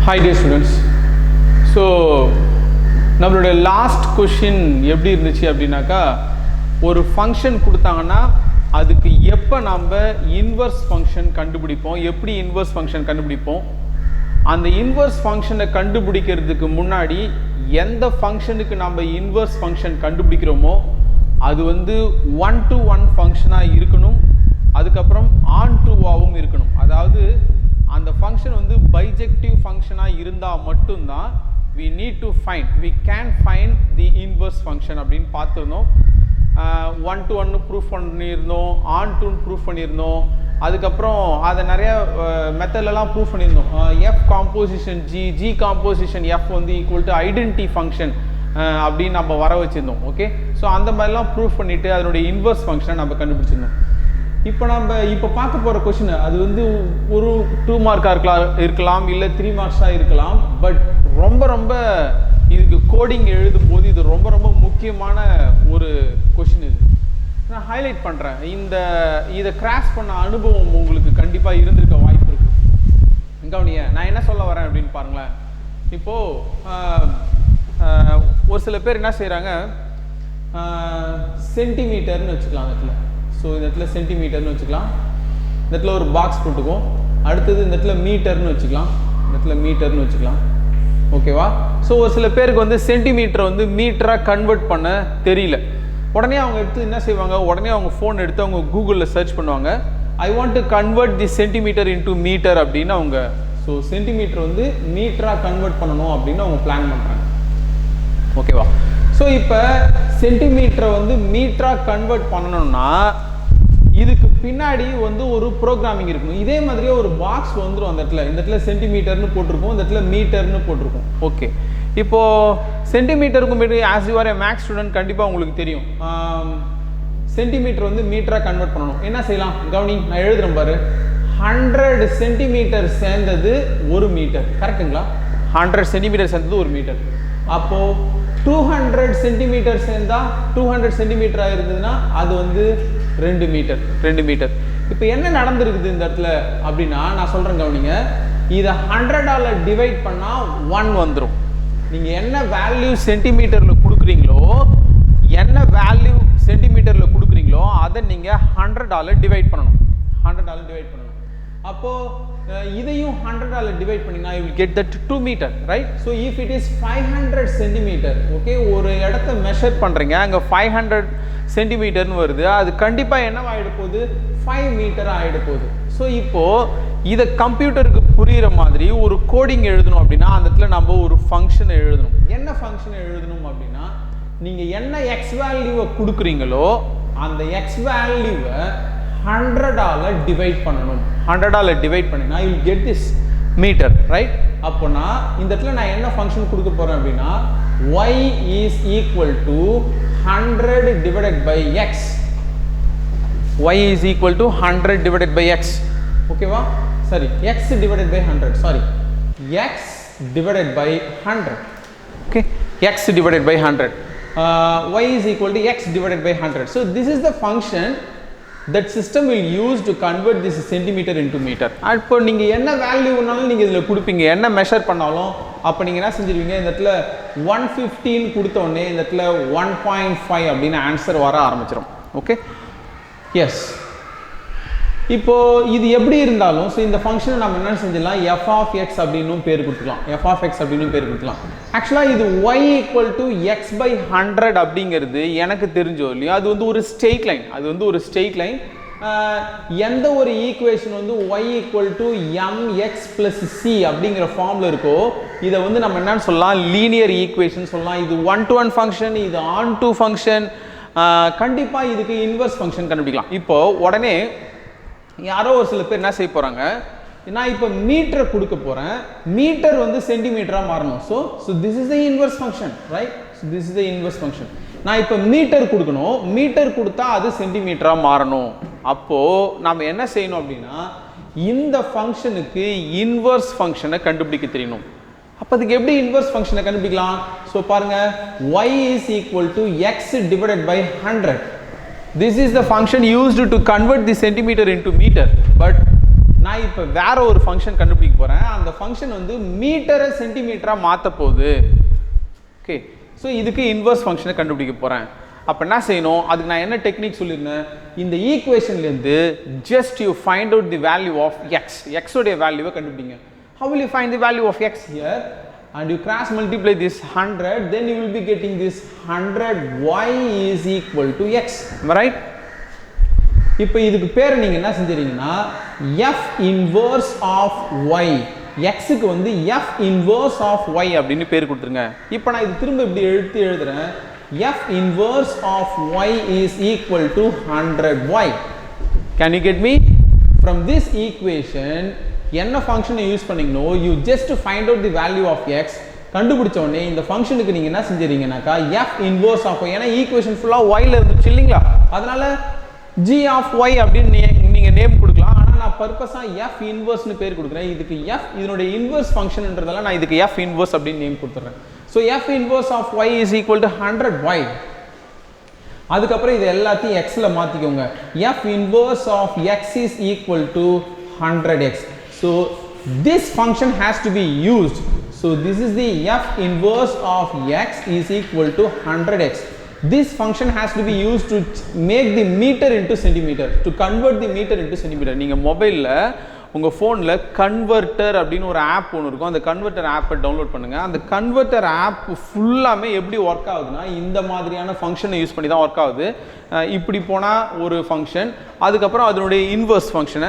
Hi dear students. So நம்மளுடைய last question எப்படி இருந்துச்சு அப்படின்னாக்கா, ஒரு ஃபங்க்ஷன் கொடுத்தாங்கன்னா அதுக்கு எப்போ நம்ம இன்வர்ஸ் ஃபங்க்ஷன் கண்டுபிடிப்போம், எப்படி இன்வர்ஸ் ஃபங்க்ஷன் கண்டுபிடிப்போம், அந்த இன்வர்ஸ் ஃபங்க்ஷனை கண்டுபிடிக்கிறதுக்கு முன்னாடி எந்த ஃபங்க்ஷனுக்கு நம்ம இன்வர்ஸ் ஃபங்க்ஷன் கண்டுபிடிக்கிறோமோ அது வந்து 1-to-1 ஃபங்க்ஷனாக இருக்கணும், அதுக்கப்புறம் ஆன்-டு-ஆவும் இருக்கணும். அதாவது அந்த ஃபங்க்ஷன் வந்து பைஜெக்டிவ் ஃபங்க்ஷனாக இருந்தால் மட்டும்தான் we can find the inverse function அப்படின்னு பார்த்துருந்தோம். 1-to-1 ப்ரூஃப் பண்ணியிருந்தோம், ஆன்-டு ப்ரூஃப் பண்ணியிருந்தோம், அதுக்கப்புறம் அதை நிறைய மெத்தட்லலாம் ப்ரூஃப் பண்ணியிருந்தோம். F composition G composition F வந்து ஈக்குவல் டு ஐடென்டி ஃபங்க்ஷன் அப்படின்னு நம்ம வர வச்சுருந்தோம். ஓகே, ஸோ அந்த மாதிரிலாம் ப்ரூஃப் பண்ணிவிட்டு அதனுடைய இன்வர்ஸ் ஃபங்க்ஷனை நம்ம கண்டுபிடிச்சிருந்தோம். இப்போ பார்க்க போகிற கொஷின் அது வந்து ஒரு 2 மார்க்காக இருக்கலாம் இல்லை 3 மார்க்ஸாக இருக்கலாம். பட் ரொம்ப இதுக்கு கோடிங் எழுதும்போது இது ரொம்ப முக்கியமான ஒரு கொஷின். இது நான் ஹைலைட் பண்ணுறேன். இதை கிராஸ் பண்ண அனுபவம் உங்களுக்கு கண்டிப்பாக இருந்திருக்க வாய்ப்பு இருக்குது. கவனிங்க, நான் என்ன சொல்ல வரேன் அப்படின்னு பாருங்களேன். இப்போது ஒரு சில பேர் என்ன செய்கிறாங்க, சென்டிமீட்டர்னு வச்சுக்கலாம் இடத்துல. ஸோ இந்த இடத்துல சென்டிமீட்டர்னு வச்சுக்கலாம், இந்த இடத்துல ஒரு பாக்ஸ் போட்டுக்கும். அடுத்தது இந்த இடத்துல மீட்டர்னு வச்சுக்கலாம், இந்த இடத்துல மீட்டர்னு வச்சுக்கலாம். ஓகேவா? ஸோ ஒரு சில பேருக்கு வந்து சென்டிமீட்டரை வந்து மீட்டராக கன்வெர்ட் பண்ண தெரியல. உடனே அவங்க எடுத்து என்ன செய்வாங்க, உடனே அவங்க ஃபோன் எடுத்து அவங்க கூகுளில் சர்ச் பண்ணுவாங்க, I want to convert the centimetre into metre அப்படின்னு அவங்க. ஸோ சென்டிமீட்டர் வந்து மீட்டராக கன்வெர்ட் பண்ணணும் அப்படின்னு அவங்க பிளான் பண்ணுறாங்க. ஓகேவா? ஸோ இப்போ சென்டிமீட்டரை வந்து மீட்டராக கன்வெர்ட் பண்ணணும்னா இதுக்கு பின்னாடி வந்து ஒரு ப்ரோக்ராமிங் இருக்கணும். இதே மாதிரியே ஒரு பாக்ஸ் வந்துடும் அந்த இடத்துல. இந்த இடத்துல சென்டிமீட்டர்னு போட்டிருக்கும், இந்த இடத்துல மீட்டர்னு போட்டிருக்கும். ஓகே, இப்போது சென்டிமீட்டருக்கு metre as you are a maths student கண்டிப்பாக உங்களுக்கு தெரியும். சென்டிமீட்டர் வந்து மீட்டராக கன்வெர்ட் பண்ணணும். என்ன செய்யலாம் கவனி, நான் எழுதுறேன் பாரு. 100 சென்டிமீட்டர் சேர்ந்தது 1 மீட்டர். கரெக்டுங்களா? 100 சென்டிமீட்டர் சேர்ந்தது 1 மீட்டர். அப்போது 200 சென்டிமீட்டர் சேர்ந்தா 200 சென்டிமீட்டராக இருந்ததுன்னா அது வந்து 2 மீட்டர். இப்போ என்ன நடந்திருக்குது இந்த இடத்துல அப்படின்னா, நான் சொல்கிறேன் கவனிங்க. இதை 100ஆல் டிவைட் பண்ணால் 1 வந்துடும். நீங்கள் என்ன வேல்யூ சென்டிமீட்டரில் கொடுக்குறீங்களோ, அதை நீங்கள் 100ஆல் டிவைட் பண்ணணும். அப்போது இதையும் 100ஆல் டிவைட் பண்ணிங்கன்னா you will get that 2 meter, right? So if it is 500 centimeter, okay, ஒரு இடத்த மெஷர் பண்ணுறீங்க, அங்கே 500 சென்டிமீட்டர்னு வருது, அது கண்டிப்பாக என்ன ஆகிட போகுது, 5 மீட்டர் ஆகிட போகுது. ஸோ இப்போது இதை கம்ப்யூட்டருக்கு புரிகிற மாதிரி ஒரு கோடிங் எழுதணும் அப்படின்னா அந்த இடத்துல நம்ம ஒரு ஃபங்க்ஷனை எழுதணும். என்ன ஃபங்க்ஷனை எழுதணும் அப்படின்னா, நீங்கள் என்ன எக்ஸ் வேல்யூவை கொடுக்குறீங்களோ அந்த எக்ஸ் வேல்யூவை 100ஆல் டிவைட் பண்ணணும். 100ஆல் டிவைட் பண்ணினா you get this metre, right? அப்போனா இந்த இடத்துல நான் என்ன ஃபங்க்ஷன் கொடுக்க போகிறேன் அப்படின்னா, y is equal to 100 divided by x. y is equal to 100 divided by x. ஓகேவா? சரி, x divided by 100, sorry, x divided by 100. Okay, x divided by 100. y is equal to x divided by 100. So this is the function that system will use to convert this centimeter into meter. அப்போ நீங்கள் என்ன வேல்யூனாலும் நீங்கள் இதில் கொடுப்பீங்க, என்ன measure பண்ணாலும். அப்போ நீங்கள் என்ன செஞ்சிருவீங்க, இந்த இடத்துல 115 கொடுத்த உடனே இந்த இடத்துல 1.5 அப்படின்னு ஆன்சர் வர ஆரம்பிச்சிடும். Okay, yes. இப்போது இது எப்படி இருந்தாலும், ஸோ இந்த ஃபங்க்ஷனை நம்ம என்ன செஞ்சிடலாம், எஃப் ஆஃப் எக்ஸ் அப்படின்னு பேர் கொடுத்துக்கலாம். ஆக்சுவலாக இது y equal to x by 100 அப்படிங்கிறது எனக்கு தெரிஞ்சோ இல்லையோ அது வந்து ஒரு ஸ்ட்ரெயிட் லைன். எந்த ஒரு ஈக்குவேஷன் வந்து y equal to mx plus c அப்படிங்கிற ஃபார்மில் இருக்கோ இதை வந்து நம்ம என்னன்னு சொல்லலாம், லீனியர் ஈக்குவேஷன் சொல்லலாம். இது 1-to-1 ஃபங்க்ஷன், இது ஆன்-டு ஃபங்க்ஷன். கண்டிப்பாக இதுக்கு இன்வர்ஸ் ஃபங்க்ஷன் கண்டுபிடிக்கலாம். இப்போது உடனே யாரோ ஒரு சில பேர் என்ன செய்ய போகிறாங்க, நான் இப்போ மீட்டரை கொடுக்க போகிறேன், மீட்டர் வந்து சென்டிமீட்டராக மாறணும். So this is the inverse function, right? So this is the inverse function. நான் இப்போ மீட்டர் கொடுக்கணும், மீட்டர் கொடுத்தா அது சென்டிமீட்டராக மாறணும். அப்போது நாம் என்ன செய்யணும் அப்படின்னா, இந்த ஃபங்க்ஷனுக்கு இன்வர்ஸ் ஃபங்க்ஷனை கண்டுபிடிக்க தெரியணும். அப்போ அதுக்கு எப்படி இன்வர்ஸ் ஃபங்க்ஷனை கண்டுபிடிக்கலாம்? ஸோ பாருங்கள், y is equal to x divided by 100. This is the function used to convert the centimeter into meter. But நான் இப்போ வேற ஒரு ஃபங்க்ஷன் கண்டுபிடிக்க போகிறேன். அந்த ஃபங்க்ஷன் வந்து மீட்டரை சென்டிமீட்டராக மாற்ற போகுது. ஓகே, ஸோ இதுக்கு இன்வர்ஸ் ஃபங்க்ஷனை கண்டுபிடிக்க போகிறேன். அப்போ என்ன செய்யணும், அதுக்கு நான் என்ன டெக்னிக் சொல்லியிருந்தேன், இந்த ஈக்குவேஷன்லேருந்து just you find out the value of X, எக்ஸோடைய வேல்யூவை கண்டுபிடிங்க. How will you find the value of x here? And you cross multiply this 100, then you will be getting this 100y is equal to x. Am I right? இப்போ இதுக்கு பேர் நீங்க என்ன செஞ்சீங்கன்னா f inverse of y, x க்கு வந்து f inverse of y அப்படினு பேர் கொடுத்துருங்க. இப்போ நான் இது திரும்ப இப்படி எழுதுறேன், f inverse of y is equal to 100y. Can you get me? From this equation என்ன ஃபங்க்ஷனை use பண்ணீங்கனோ you just find out the value of x. கண்டுபிடிச்ச உடனே இந்த ஃபங்க்ஷனுக்கு நீங்க என்ன செஞ்சீங்கன்னாக்கா f inverse of y, ஏனா ஈக்குவேஷன் ஃபுல்லா y ல இருந்துச்சு இல்லீங்களா, அதனால g of y அப்படினு நீங்க நேம் கொடுக்கலாம். ஆனா நான் பர்பஸா f inverse னு பேர் கொடுக்கிறேன். இதுக்கு f இதனுடைய இன்வர்ஸ் ஃபங்க்ஷன்ன்றதால நான் இதுக்கு f inverse அப்படினு நேம் கொடுத்துறேன். So f inverse of y is equal to 100y. அதுக்கு அப்புறம் இது எல்லாத்தையும் x ல மாத்திக்கோங்க. f inverse of x is equal to 100x. So this function has to be used. So this is the f inverse of x is equal to 100x. This function has to be used to make the meter into centimeter, to convert the meter into centimeter. நீங்க மொபைல்ல உங்க போன்ல converter அப்படினு ஒரு app ஒன்னு இருக்கும். அந்த converter ஆப்பை டவுன்லோட் பண்ணுங்க. அந்த கன்வர்ட்டர் ஆப் ஃபுல்லாமே எப்படி வர்க் ஆகுதுன்னா இந்த மாதிரியான ஃபங்க்ஷனை யூஸ் பண்ணி தான் வர்க் ஆகுது. இப்படி போனா ஒரு ஃபங்க்ஷன், அதுக்கு அப்புறம் அதனுடைய இன்வர்ஸ் ஃபங்க்ஷன்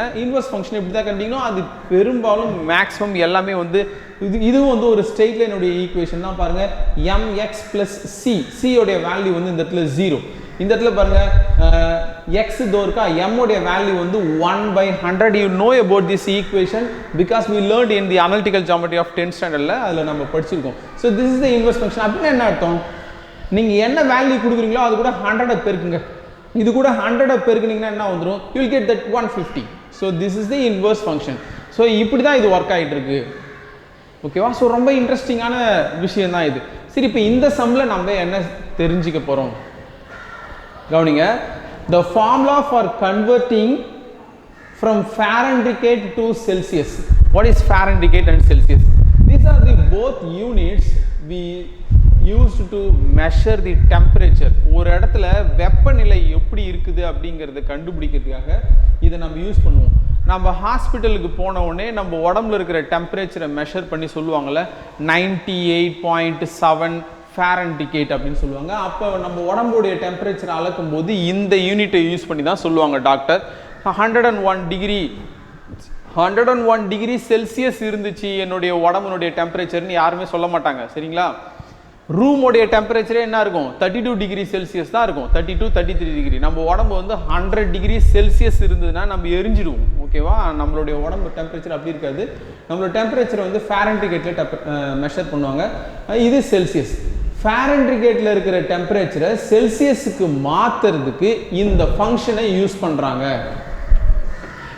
எப்படி தான் கண்டிக்கணும், அது பெரும்பாலும் மேக்ஸிமம் எல்லாமே வந்து இதுவும் வந்து ஒரு ஸ்ட்ரெயிட் லைனுடைய ஈக்குவேஷன் தான். பாருங்க mx plus c உடைய வேல்யூ வந்து இந்த இடத்துல 0. இந்த இடத்துல பாருங்க x தோர்க்கா m உடைய வேல்யூ வந்து 1/100. you know about this equation because we learned in the analytical geometry of 10th standardல அதுல நம்ம படிச்சிருக்கோம். so this is the inverse function. அப்படினா என்ன அர்த்தம், நீங்க என்ன வேல்யூ கொடுக்குறீங்களோ அது கூட 100 பெருக்குங்க, இது கூட 100 பெருக்குனீங்கன்னா என்ன வந்துரும், you will get that 150. so this is the inverse function. so இப்படி தான் இது வர்க் ஆயிட்டு இருக்கு. ஓகேவா, ஸோ ரொம்ப இன்ட்ரெஸ்டிங்கான விஷயம் தான் இது. சரி, இப்போ இந்த சம்ல நம்ம என்ன தெரிஞ்சுக்க போறோம் கவனிங்க. the formula for converting from Fahrenheit to Celsius. what is Fahrenheit and Celsius? these are the both units we used to measure the temperature. ஒரு இடத்துல வெப்பநிலை எப்படி இருக்குது அப்படிங்கறத கண்டுபிடிக்கிறதுக்காக இதை நம்ம யூஸ் பண்ணுவோம். நம்ம ஹாஸ்பிட்டலுக்கு போன உடனே நம்ம உடம்புல இருக்கிற டெம்பரேச்சரை மெஷர் பண்ணி சொல்லுவாங்கல்ல, 98.7 ஃபாரன்ஹீட் அப்படின்னு சொல்லுவாங்க. அப்போ நம்ம உடம்புடைய டெம்பரேச்சரை அளக்கும் போது இந்த யூனிட்டை யூஸ் பண்ணி தான் சொல்லுவாங்க டாக்டர். 101 டிகிரி செல்சியஸ் இருந்துச்சு என்னுடைய உடம்புனுடைய டெம்பரேச்சர்னு யாருமே சொல்ல மாட்டாங்க, சரிங்களா. ரூமோடைய டெம்பரேச்சரே என்ன இருக்கும், 32 டிகிரி செல்சியஸ் தான் இருக்கும், 32-33 டிகிரி. நம்ம உடம்பு வந்து 100 டிகிரி செல்சியஸ் இருந்ததுன்னா நம்ம எரிஞ்சிடுவோம். ஓகேவா, நம்மளுடைய உடம்பு டெம்பரேச்சர் அப்படி இருக்காது. நம்மளோட டெம்பரேச்சர் வந்து ஃபாரன்ஹீட்ல மெஷர் பண்ணுவாங்க, இது செல்சியஸ். ஃபாரன்ஹீட்ல இருக்கிற டெம்பரேச்சரை செல்சியஸுக்கு மாத்துறதுக்கு இந்த ஃபங்க்ஷனை யூஸ் பண்றாங்க.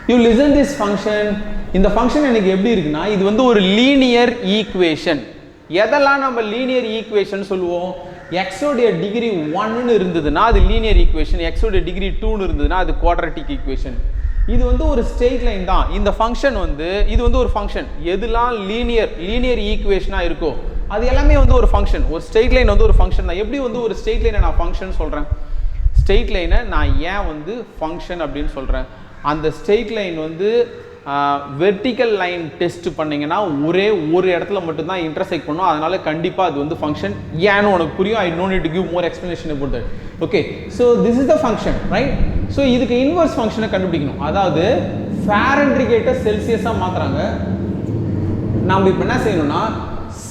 You listen this function. இந்த ஃபங்க்ஷன் எனக்கு எப்படி இருக்குன்னா, இது வந்து ஒரு லீனியர் ஈக்குவேஷன். எதெல்லாம் நம்ம லீனியர் ஈக்குவேஷன் சொல்லுவோம், x உடைய டிகிரி 1 இருந்ததுன்னா அது லீனியர் ஈக்குவேஷன், x உடைய டிகிரி 2 இருந்ததுன்னா அது குவாட்ரட்டிக் ஈக்குவேஷன். இது வந்து ஒரு ஸ்ட்ரெயிட் லைன் தான். இந்த ஃபங்க்ஷன் வந்து இது வந்து ஒரு ஃபங்க்ஷன். எதெல்லாம் லீனியர் ஈக்குவேஷனா இருக்கோ அது எல்லாமே வந்து ஒரு ஃபங்க்ஷன். ஒரு ஸ்ட்ரெயிட் லைன் வந்து ஒரு ஃபங்க்ஷன் தான். எப்படி வந்து ஒரு ஸ்ட்ரெயிட் லைனை நான் ஃபங்க்ஷன் சொல்றேன், ஸ்ட்ரெயிட் லைனை நான் ஏன் வந்து ஃபங்க்ஷன் அப்படின்னு சொல்றேன், அந்த ஸ்ட்ரெயிட் லைன் வந்து வெர்டிக்கல் லைன் டெஸ்ட் பண்ணீங்கன்னா ஒரே ஒரு இடத்துல மட்டும்தான் இன்டர்செக்ட் பண்ணும். அதனால கண்டிப்பாக அது வந்து ஃபங்க்ஷன். ஏன்னு உனக்கு புரியும். I don't need to give more explanation about that. Okay, so this is the function, right. So இதுக்கு இன்வர்ஸ் ஃபங்க்ஷனை கண்டுபிடிக்கணும். அதாவது ஃபாரன்ஹீட்டை செல்சியஸாக மாற்றுறாங்க. நாம் இப்போ என்ன செய்யணும்னா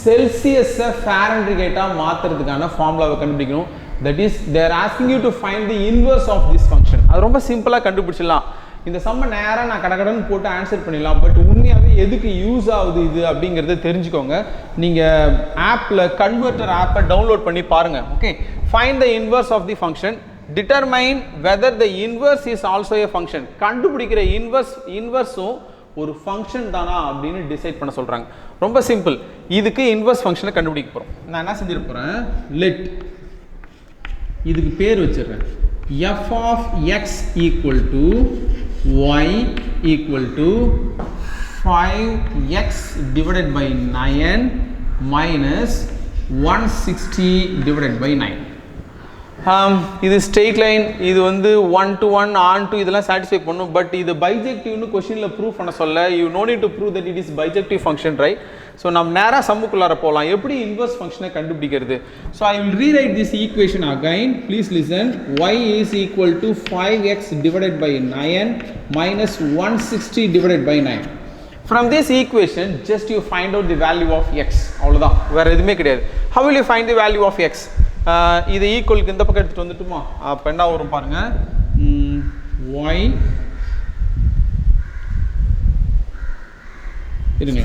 செல்சியஸை ஃபாரன்ஹீட்டாக மாற்றுறதுக்கான ஃபார்முலாவை கண்டுபிடிக்கணும். That is they're asking you to find the inverse of this function. அது ரொம்ப சிம்பிளாக கண்டுபிடிச்சிடலாம். இந்த சம்ம நேராக நான் கடகடன்னு போட்டு ஆன்சர் பண்ணிடலாம். பட் உண்மையாகவே எதுக்கு யூஸ் ஆகுது இது அப்படிங்கிறத தெரிஞ்சுக்கோங்க. நீங்கள் ஆப்பில் கன்வெர்ட்டர் ஆப்பை டவுன்லோட் பண்ணி பாருங்கள். Okay, find the inverse of the function, determine whether the inverse is also a function. கண்டுபிடிக்கிற இன்வர்ஸும் ஒரு ஃபங்க்ஷன் தானா அப்படின்னு டிசைட் பண்ண சொல்கிறாங்க. ரொம்ப சிம்பிள். இதுக்கு இன்வர்ஸ் ஃபங்க்ஷனை கண்டுபிடிக்க போகிறோம். நான் என்ன செஞ்சிட போகிறேன், லெட் இதுக்கு பேர் வச்சிடுறேன், f of x equal to y equal to 5x divided by 9 minus 160 divided by 9. இது ஸ்ட்ரெயிட் லைன், இது வந்து 1 to 1 on to இதெல்லாம் சாட்டிஸ்ஃபை பண்ணும். பட் இது பைஜெக்டிவ்னு கொஸ்டினில் ப்ரூவ் பண்ண சொல்ல, you no need to prove that it is bijective function, right? So நம்ம நேராக சம்முக்குள்ளார போகலாம். எப்படி இன்வர்ஸ் ஃபங்க்ஷனை கண்டுபிடிக்கிறது? So I will rewrite this equation again. Please listen. y is equal to 5x divided by 9 minus 160 divided by 9. From this equation, just you find out the value of x. அவ்வளோதான், வேறு எதுவுமே கிடையாது. How will you find the value of x? இது ஈக்குவலுக்கு இந்த பக்கம் எடுத்துகிட்டு வந்துட்டுமா? அப்போ என்ன வரும் பாருங்க, y இருங்க,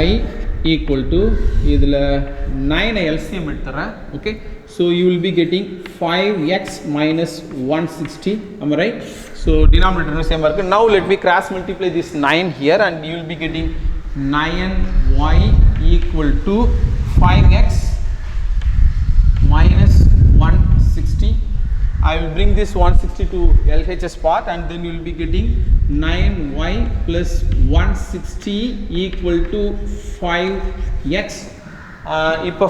y equal to இதில் 9 LCM எடுத்துறேன். Okay, so you will be getting 5x minus 160. am I right? So denominator same இருக்கு. Now let me cross multiply this 9 here and you will be getting 9y equal to 5x minus 160. I will bring this 160 to LHS part and then you will be getting 9y plus 160 equal to 5x. இப்போ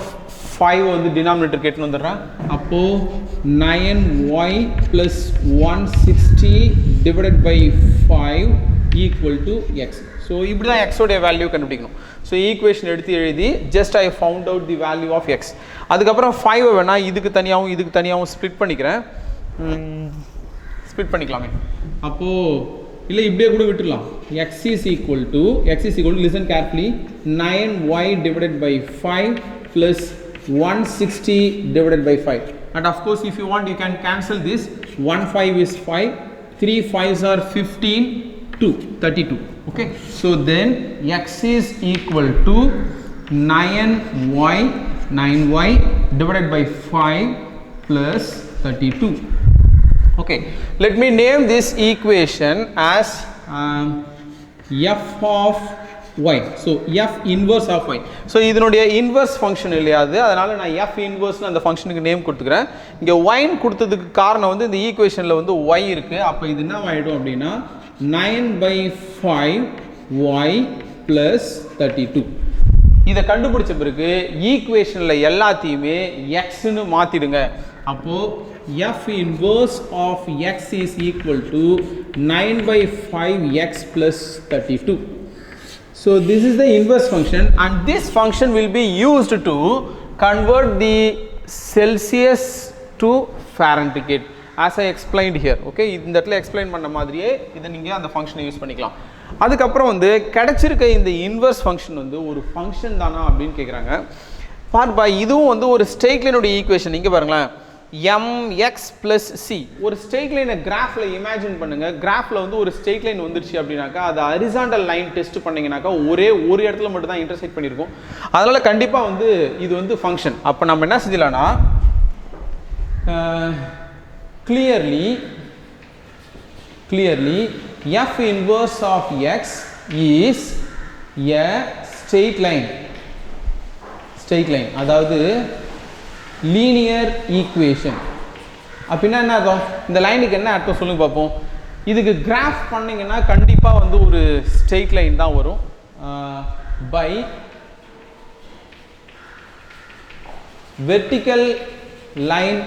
5 வந்து denominator கேட்டுன்னு வந்துடுறேன். அப்போ 9y plus 160 divided by 5 equal to x. So இப்படி தான் எக்ஸோடைய வேல்யூ கண்டுபிடிக்கணும். ஸோ ஈக்குவேஷன் எடுத்து எழுதி just I found out the value of x. அதுக்கப்புறம் 5 வேணா இதுக்கு தனியாகவும் ஸ்ப்ளிட் பண்ணிக்கிறேன். ஸ்ப்ளிட் பண்ணிக்கலாமே. அப்போது இல்லை இப்படியே கூட விட்டுடலாம். x is equal to listen carefully, 9y divided by 5 plus 160 divided by 5. And of course if you want you can cancel this. 1 5 is 5, 3 5s are 15, 2 32. Okay, so then x is equal to 9y divided by 5 plus 32. Okay, let me name this equation as f of y. So f inverse of y. So இதனுடைய inverse function இல்லையாது, அதனால நான் f inverse அந்த ஃபங்க்ஷனுக்கு name கொடுத்துக்கிறேன். இங்கே y கொடுத்ததுக்கு காரணம் வந்து இந்த ஈக்குவேஷனில் வந்து y இருக்கு. அப்போ இது என்ன ஆகிடும் அப்படின்னா 9 by 5y plus 32. இதை கண்டுபிடிச்ச பிறகு ஈக்குவேஷனில் எல்லாத்தையுமே xன்னு மாற்றிடுங்க. அப்போது f inverse of x is equal to 9 by 5x plus 32. So this is the inverse function and this function will be used to convert the Celsius to Fahrenheit as I explained here. Okay, இந்த இடத்துல explain பண்ண மாதிரியே இதை நீங்கள் அந்த ஃபங்க்ஷனை use பண்ணிக்கலாம். அதுக்கப்புறம் வந்து கிடைச்சிருக்க இந்த இன்வர்ஸ் ஃபங்க்ஷன் வந்து ஒரு ஃபங்க்ஷன் தானா அப்படின்னு கேட்குறாங்க. பார்ப்பா, இதுவும் வந்து ஒரு ஸ்ட்ரெயிட் லைனுடைய ஈக்குவேஷன். இங்கே பாருங்களேன், mx plus c. ஒரு ஸ்ட்ரெயிட் லைனை கிராஃபில் இமேஜின் பண்ணுங்க. கிராஃபில் வந்து ஒரு ஸ்ட்ரெயிட் லைன் வந்துருச்சு அப்படின்னாக்கா அது ஹரிசாண்டல் லைன் டெஸ்ட் பண்ணிங்கனாக்கா ஒரே ஒரு இடத்துல மட்டும் தான் இன்டர்செக்ட் பண்ணியிருக்கும். அதனால் கண்டிப்பாக வந்து இது வந்து ஃபங்க்ஷன். அப்போ நம்ம என்ன செஞ்சலாம்னா clearly f inverse of x is a straight line, அதாவது linear equation. அப்படின்னா என்ன அர்த்தம்? இந்த லைனுக்கு என்ன அர்த்தம் சொல்லுங்க பார்ப்போம். இதுக்கு கிராஃப் பண்ணிங்கன்னா கண்டிப்பாக வந்து ஒரு ஸ்ட்ரெயிட் லைன் தான் வரும். By vertical line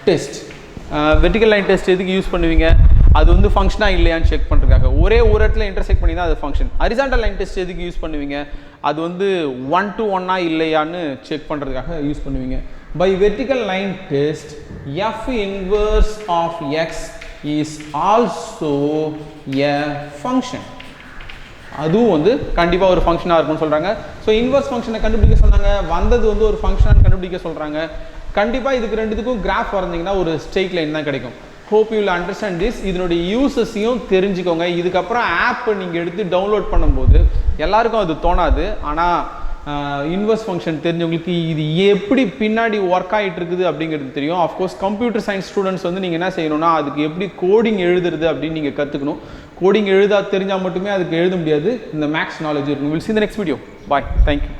test. Vertical line test எதுக்கு யூஸ் பண்ணுவீங்க? அது வந்து ஃபங்க்ஷனாக இல்லையான்னு செக் பண்ணுறதுக்காக. ஒரே ஒரு இடத்துல இன்டர்செக்ட் பண்ணி தான் அது ஃபங்க்ஷன். ஹரிசாண்டல் லைன் டெஸ்ட் எதுக்கு யூஸ் பண்ணுவீங்க? அது வந்து 1 to 1 இல்லையான்னு செக் பண்ணுறதுக்காக யூஸ் பண்ணுவீங்க. By vertical line test f inverse of x is also a function. அதுவும் வந்து கண்டிப்பாக ஒரு ஃபங்க்ஷனாக இருக்கும்னு சொல்கிறாங்க. ஸோ இன்வர்ஸ் ஃபங்க்ஷனை கண்டுபிடிக்க சொன்னாங்க, வந்தது வந்து ஒரு ஃபங்க்ஷனாக கண்டுபிடிக்க சொல்கிறாங்க. கண்டிப்பாக இதுக்கு ரெண்டுத்துக்கும் கிராஃப் வரைஞ்சிங்கன்னா ஒரு ஸ்ட்ரெயிட் லைன் தான் கிடைக்கும். Hope you will understand this. இதனுடைய யூசஸையும் தெரிஞ்சுக்கோங்க. இதுக்கப்புறம் ஆப்பை நீங்கள் எடுத்து டவுன்லோட் பண்ணும்போது எல்லாருக்கும் அது தோணாது. ஆனால் இன்வர்ஸ் ஃபங்க்ஷன் தெரிஞ்சவங்களுக்கு இது எப்படி பின்னாடி ஒர்க் ஆகிட்டு இருக்குது அப்படிங்கிறது தெரியும். ஆஃப்கோர்ஸ் கம்ப்யூட்டர் சயின்ஸ் ஸ்டூடெண்ட்ஸ் வந்து நீங்கள் என்ன செய்யணும்னா அதுக்கு எப்படி கோடிங் எழுதுறது அப்படின்னு நீங்கள் கற்றுக்கணும். கோடிங் எழுத தெரிஞ்சால் மட்டுமே அதுக்கு எழுத முடியாது. இந்த மேக்ஸ் நாலேஜ் இருக்கும். Will see in the next video. Bye. Thank you.